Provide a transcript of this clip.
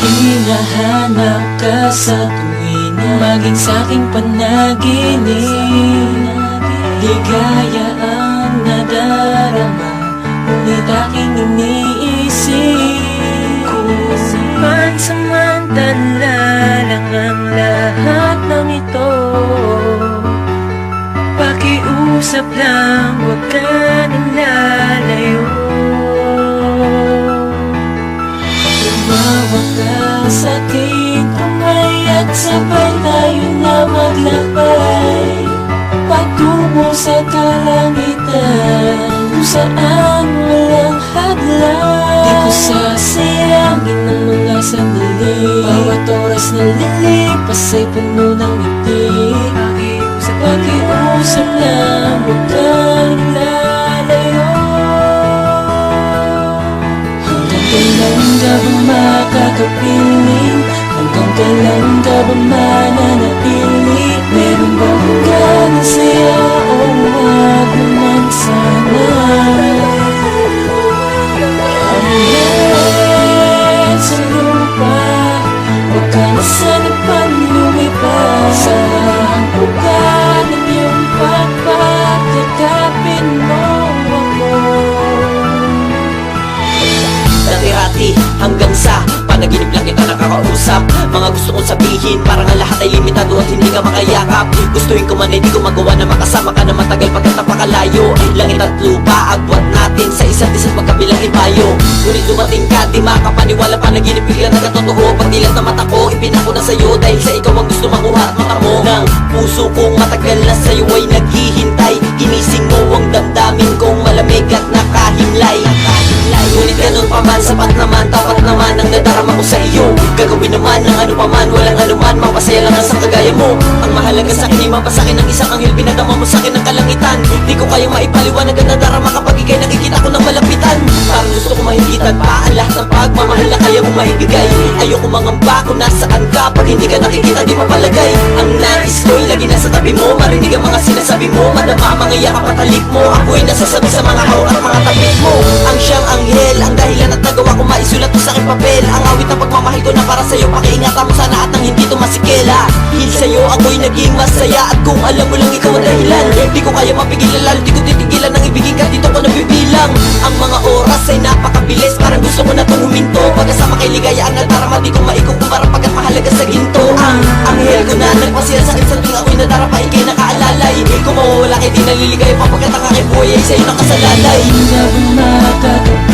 Hinahanap ka sa tuwina, maging sa'king panaginip. Ligaya ang nadarama, ngunit aking iniisip. Kung pansamantala lang ang lahat ng ito, pakiusap lang, huwag ka nang lalayo. Tumawa ka sa aking kamay at sabay tayo na maglakbay patungo sa kalangitan, kung saan walang hadlang. Di ko sasayangin ang mga sandali, bawat oras na lilipas ay puno ng ngiti. Pakiusap lang, huwag kang lalayo. Hanggang kailan ka ba makakapiling? Hanggang kailan ka ba mananatili? Meron ba hanggang saya o wag naman sana? Hanggang sa lupa, huwag ka na sana pang lumipas. Sa buka ng iyong pagpapakakapin mo ako. Dati-rati hanggang sa panaginip lang kita nakakausap. Mga gusto kong sabihin, parang ang lahat ay limitado at hindi ka makayakap. Gustuin ko man ay di ko magawa na makasama ka na matagal pagkat napakalayo. Langit at lupa, agwat natin sa isa't isa't magkabilang ibayo. Ngunit dumating ka, di makapaniwala, panaginip bigla nagkatotoo. Pagdilat na mata ko, ipinako na sa'yo dahil sa ikaw ang gusto makuha at mata mo. Nang puso kong matagal na sa'yo ay naghihintay, ginising mo ang damdamin kong malamig at nakahimlay. Ngunit ganun pa man, sapat naman, tapat naman ang nadarama ko sa iyo. Gagawin naman ng ano pa man, walang anuman, mapasaya lang ang sa kagaya mo. Ang mahalaga sa'kin ay mapasakin ng isang anghel, pinadama mo sa'kin ng kalangitan. Di ko kayang maipaliwanag ang nadarama kapag ika'y nakikita ko ng malapitan. Parang gusto ko mahigitan pa ang lahat ng pagmamahal na kaya mo maibigay. Ayoko mangamba kung nasaan ka, pag hindi ka nakikita di mapalagay. Ang nais ko'y lagi nasa tabi mo, marinig ang mga sinasabi mo, madama mga yakap at halik mo. Ako'y nasasabi sa mga hawak at mga tapik mo. Ang siyang anghel, ang dahilan at nagawa ko maisulat mo sa aking papel. Ang awit ng pagmamahal ko na para sa'yo, pakiingatan mo sana at nang hindi to masikela. Dahil sa'yo ako'y naging masaya, at kung alam mo lang ikaw ang dahilan, di ko kaya mapigilan, lalo di ko titigilan ang ibigin ka, dito ko nabibilang. Ang mga oras ay napakabilis, parang gusto ko na itong huminto. Pagkasama kay ligaya ang nadarama, di ko maikukumpara pagkat mahalaga sa ginto. Ang anghel ko na nagpasira sa akin sa tuwing ako'y nadarama, ika'y nakaalalay. Kung mawawala kay di naliligaya, papagkat ang aking buhay ay sa'yo nakasalalay. Hindi na ba makakapiling?